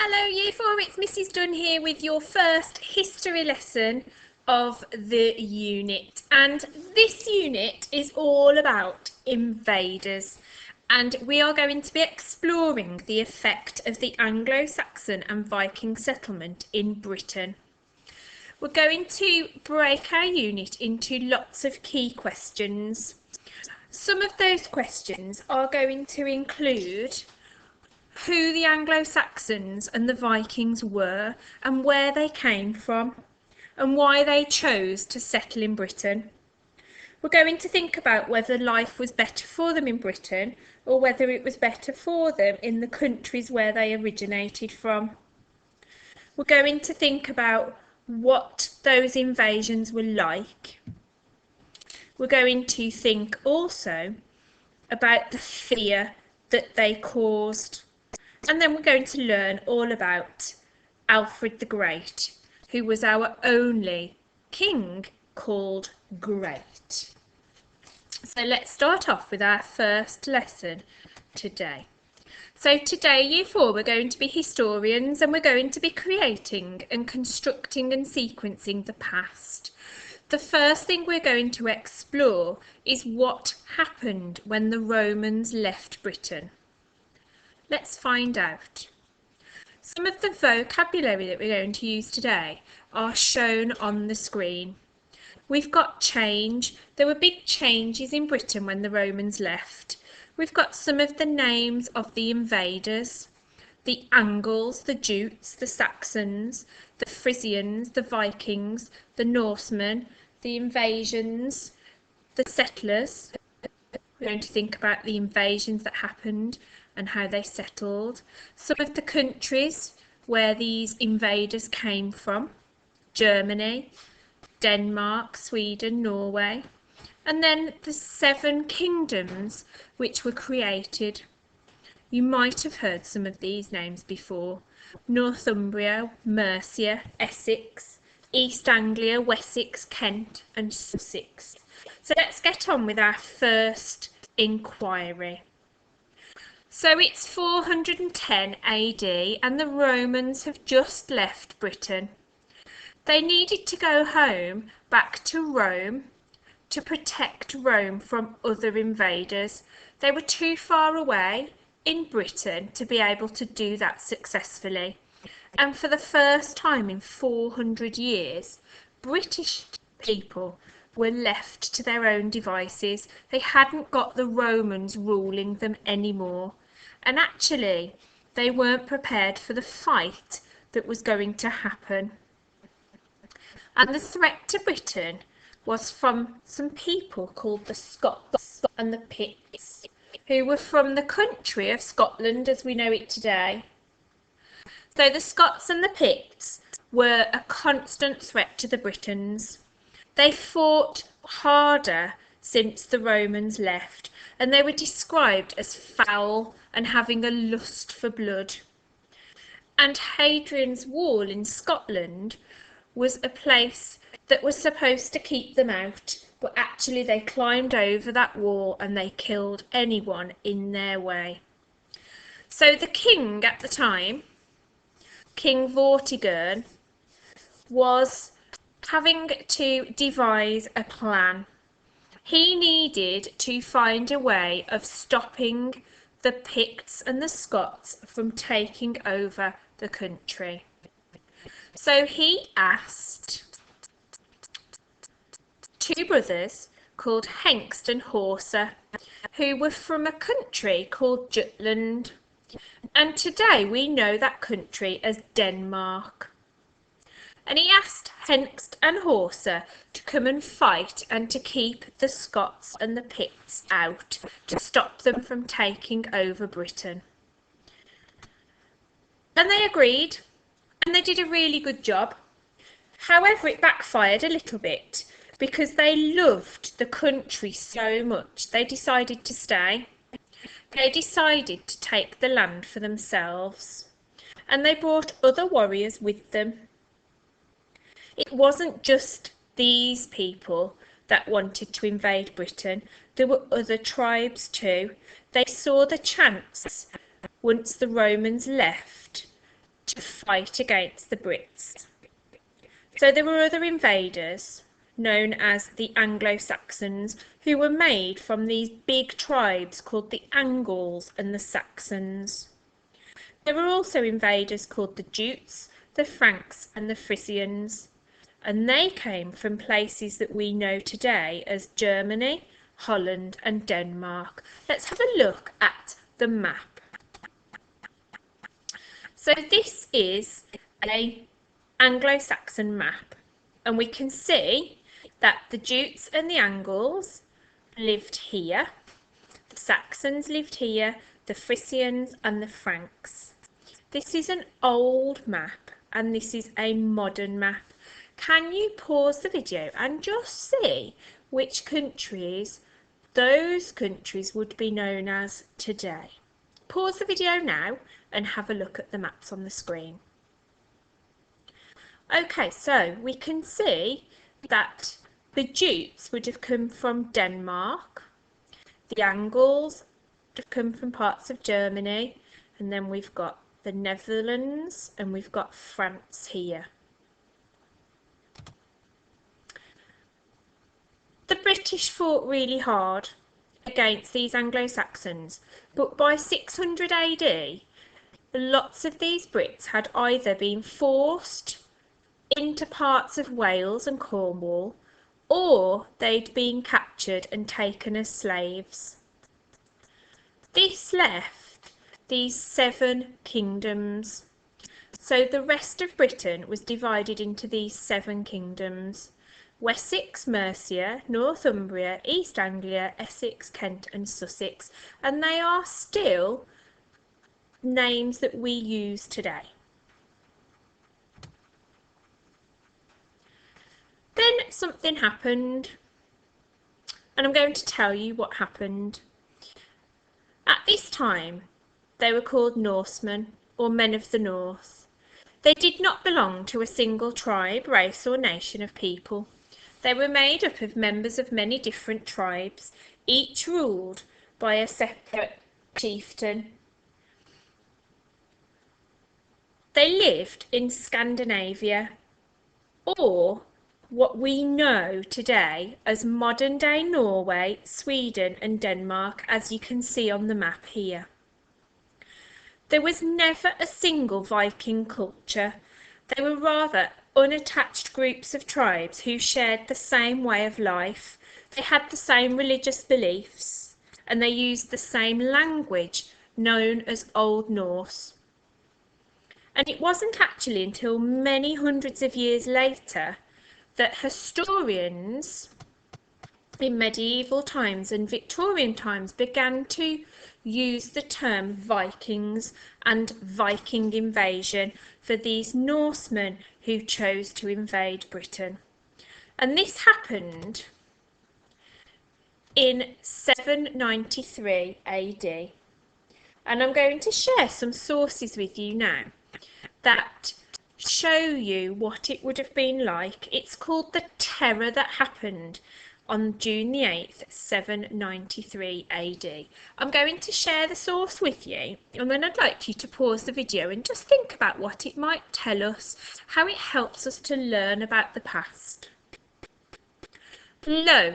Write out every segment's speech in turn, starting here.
Hello Year 4, it's Mrs Dunn here with your first history lesson of the unit, and this unit is all about invaders, and we are going to be exploring the effect of the Anglo-Saxon and Viking settlement in Britain. We're going to break our unit into lots of key questions. Some of those questions are going to include who the Anglo-Saxons and the Vikings were and where they came from and why they chose to settle in Britain. We're going to think about whether life was better for them in Britain or whether it was better for them in the countries where they originated from. We're going to think about what those invasions were like. We're going to think also about the fear that they caused. And then we're going to learn all about Alfred the Great, who was our only king called Great. So let's start off with our first lesson today. So today, Year 4, we're going to be historians and we're going to be creating and constructing and sequencing the past. The first thing we're going to explore is what happened when the Romans left Britain. Let's find out. Some of the vocabulary that we're going to use today are shown on the screen. We've got change. There were big changes in Britain when the Romans left. We've got some of the names of the invaders, the Angles, the Jutes, the Saxons, the Frisians, the Vikings, the Norsemen, the invasions, the settlers. We're going to think about the invasions that happened and how they settled. Some of the countries where these invaders came from: Germany, Denmark, Sweden, Norway, and then the 7 kingdoms which were created. You might have heard some of these names before: Northumbria, Mercia, Essex, East Anglia, Wessex, Kent and Sussex. So let's get on with our first inquiry. So it's 410 AD and the Romans have just left Britain. They needed to go home back to Rome to protect Rome from other invaders. They were too far away in Britain to be able to do that successfully. And for the first time in 400 years, British people were left to their own devices. They hadn't got the Romans ruling them anymore. And actually, they weren't prepared for the fight that was going to happen. And the threat to Britain was from some people called the Scots and the Picts, who were from the country of Scotland as we know it today. So the Scots and the Picts were a constant threat to the Britons. They fought harder since the Romans left, and they were described as foul and having a lust for blood. And Hadrian's Wall in Scotland was a place that was supposed to keep them out, but actually they climbed over that wall and they killed anyone in their way. So the king at the time, King Vortigern, was having to devise a plan. He needed to find a way of stopping the Picts and the Scots from taking over the country. So he asked 2 brothers called Hengst and Horsa, who were from a country called Jutland, and today we know that country as Denmark. And he asked Hengst and Horsa to come and fight and to keep the Scots and the Picts out, to stop them from taking over Britain. And they agreed, and they did a really good job. However, it backfired a little bit because they loved the country so much. They decided to stay. They decided to take the land for themselves, and they brought other warriors with them. It wasn't just these people that wanted to invade Britain. There were other tribes too. They saw the chance, once the Romans left, to fight against the Brits. So there were other invaders known as the Anglo-Saxons who were made from these big tribes called the Angles and the Saxons. There were also invaders called the Jutes, the Franks and the Frisians, and they came from places that we know today as Germany, Holland and Denmark. Let's have a look at the map. So this is an Anglo-Saxon map, and we can see that the Jutes and the Angles lived here, the Saxons lived here, the Frisians and the Franks. This is an old map and this is a modern map. Can you pause the video and just see which countries those countries would be known as today? Pause the video now and have a look at the maps on the screen. Okay, so we can see that the Jutes would have come from Denmark, the Angles would have come from parts of Germany, and then we've got the Netherlands and we've got France here. The British fought really hard against these Anglo-Saxons, but by 600 AD, lots of these Brits had either been forced into parts of Wales and Cornwall, or they'd been captured and taken as slaves. This left these 7 kingdoms. So the rest of Britain was divided into these 7 kingdoms: Wessex, Mercia, Northumbria, East Anglia, Essex, Kent and Sussex, and they are still names that we use today. Then something happened, and I'm going to tell you what happened. At this time, they were called Norsemen, or men of the North. They did not belong to a single tribe, race or nation of people. They were made up of members of many different tribes, each ruled by a separate chieftain. They lived in Scandinavia, or what we know today as modern-day Norway, Sweden and Denmark, as you can see on the map here. There was never a single Viking culture. They were rather unattached groups of tribes who shared the same way of life. They had the same religious beliefs, and they used the same language known as Old Norse. And it wasn't actually until many hundreds of years later that historians in medieval times and Victorian times began to use the term Vikings and Viking invasion for these Norsemen who chose to invade Britain. And this happened in 793 AD. And I'm going to share some sources with you now that show you what it would have been like. It's called The Terror That Happened on June the 8th, 793 AD. I'm going to share the source with you, and then I'd like you to pause the video and just think about what it might tell us, how it helps us to learn about the past. Lo,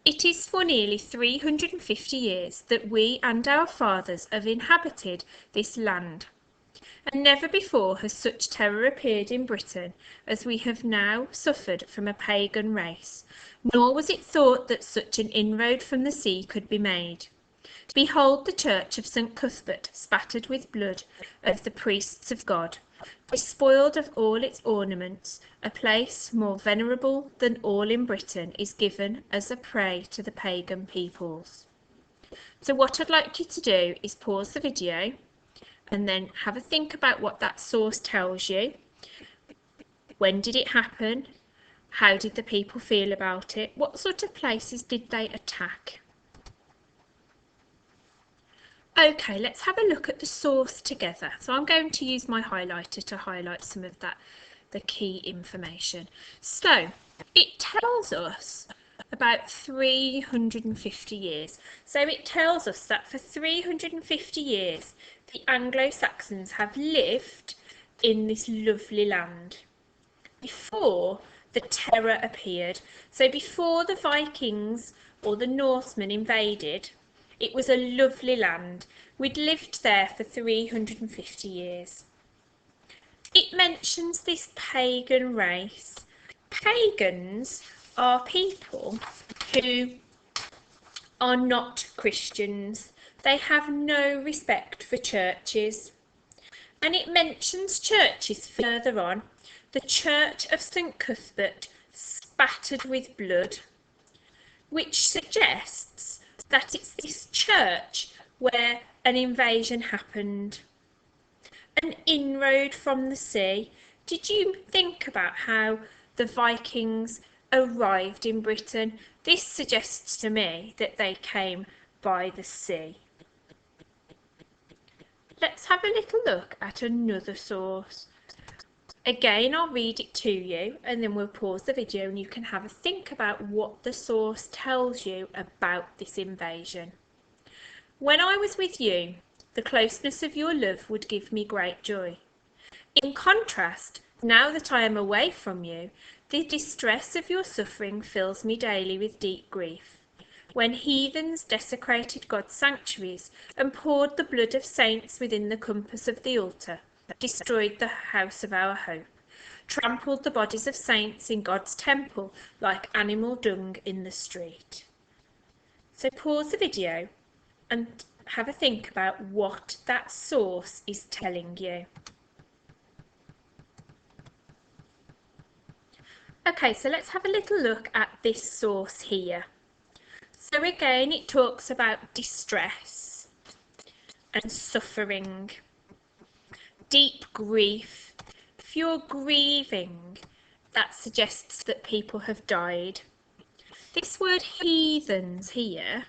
it is for nearly 350 years that we and our fathers have inhabited this land. And never before has such terror appeared in Britain as we have now suffered from a pagan race, nor was it thought that such an inroad from the sea could be made. Behold the church of St. Cuthbert spattered with blood of the priests of God, despoiled of all its ornaments, a place more venerable than all in Britain is given as a prey to the pagan peoples. So what I'd like you to do is pause the video and then have a think about what that source tells you. When did it happen? How did the people feel about it? What sort of places did they attack? Okay, let's have a look at the source together. So I'm going to use my highlighter to highlight some of that, the key information. So it tells us about 350 years. So it tells us that for 350 years, the Anglo-Saxons have lived in this lovely land before the terror appeared. So before the Vikings or the Norsemen invaded, it was a lovely land. We'd lived there for 350 years. It mentions this pagan race. Pagans are people who are not Christians. They have no respect for churches. And it mentions churches further on. The Church of St Cuthbert, spattered with blood, which suggests that it's this church where an invasion happened. An inroad from the sea. Did you think about how the Vikings arrived in Britain? This suggests to me that they came by the sea. Let's have a little look at another source. Again, I'll read it to you and then we'll pause the video and you can have a think about what the source tells you about this invasion. When I was with you, the closeness of your love would give me great joy. In contrast, now that I am away from you, the distress of your suffering fills me daily with deep grief. When heathens desecrated God's sanctuaries and poured the blood of saints within the compass of the altar, destroyed the house of our hope, trampled the bodies of saints in God's temple like animal dung in the street. So pause the video and have a think about what that source is telling you. Okay, so let's have a little look at this source here. So again, it talks about distress and suffering, deep grief. If you're grieving, that suggests that people have died. This word heathens here,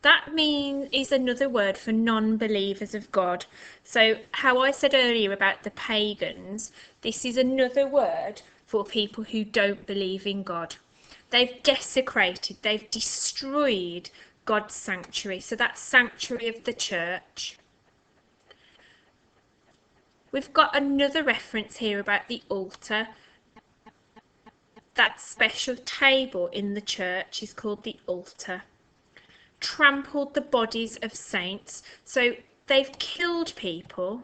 that is another word for non-believers of God. So how I said earlier about the pagans, this is another word for people who don't believe in God. They've desecrated, they've destroyed God's sanctuary. So that's sanctuary of the church. We've got another reference here about the altar. That special table in the church is called the altar. Trampled the bodies of saints. So they've killed people.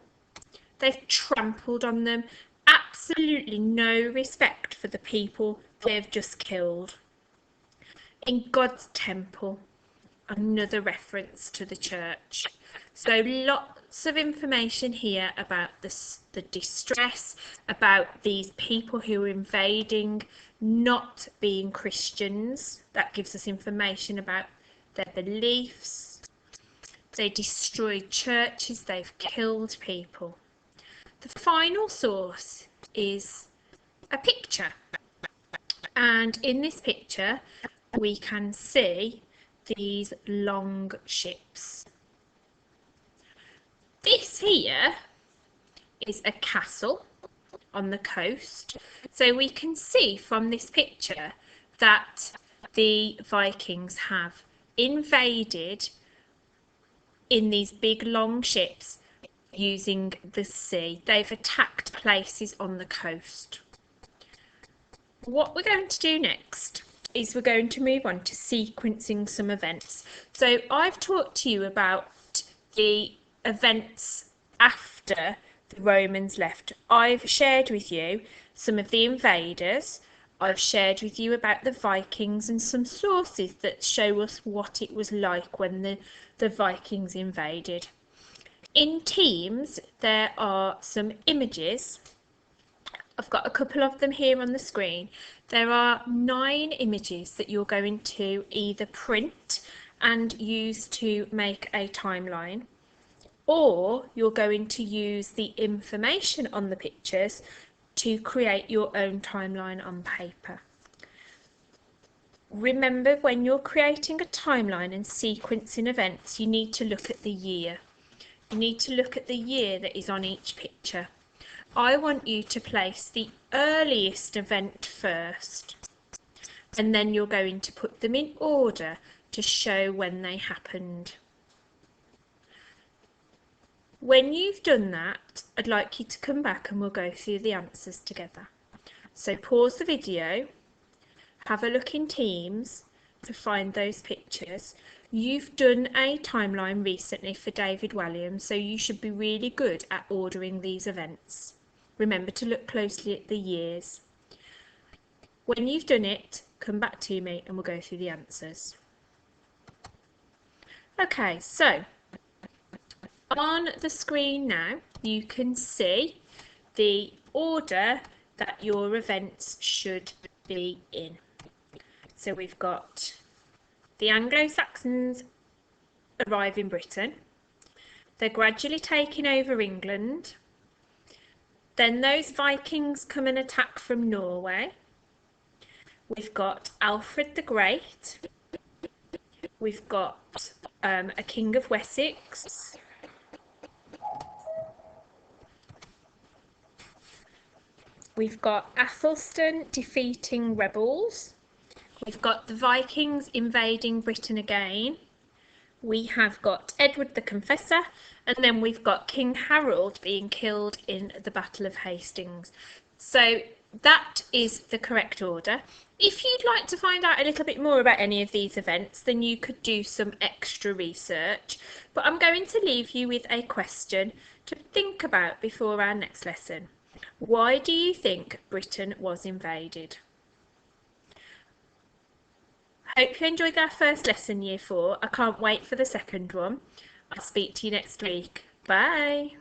They've trampled on them. Absolutely no respect for the people they've just killed. In God's temple, another reference to the church. So lots of information here about the distress, about these people who are invading, not being Christians. That gives us information about their beliefs. They destroyed churches, they've killed people. The final source is a picture. And in this picture, we can see these long ships. This here is a castle on the coast. So we can see from this picture that the Vikings have invaded in these big long ships using the sea. They've attacked places on the coast. What we're going to do next is we're going to move on to sequencing some events. So I've talked to you about the events after the Romans left. I've shared with you some of the invaders. I've shared with you about the Vikings and some sources that show us what it was like when the Vikings invaded. In teams, there are some images. I've got a couple of them here on the screen. There are 9 images that you're going to either print and use to make a timeline, or you're going to use the information on the pictures to create your own timeline on paper. Remember, when you're creating a timeline and sequencing events, you need to look at the year. You need to look at the year that is on each picture. I want you to place the earliest event first, and then you're going to put them in order to show when they happened. When you've done that, I'd like you to come back and we'll go through the answers together. So pause the video, have a look in Teams to find those pictures. You've done a timeline recently for David Walliams, so you should be really good at ordering these events. Remember to look closely at the years. When you've done it, come back to me and we'll go through the answers. Okay, so on the screen now, you can see the order that your events should be in. So we've got the Anglo-Saxons arrive in Britain. They're gradually taking over England. Then those Vikings come and attack from Norway. We've got Alfred the Great. We've got a King of Wessex. We've got Athelstan defeating rebels. We've got the Vikings invading Britain again. We have got Edward the Confessor, and then we've got King Harold being killed in the Battle of Hastings. So that is the correct order. If you'd like to find out a little bit more about any of these events, then you could do some extra research. But I'm going to leave you with a question to think about before our next lesson. Why do you think Britain was invaded? Hope you enjoyed our first lesson, Year 4. I can't wait for the second one. I'll speak to you next week. Bye.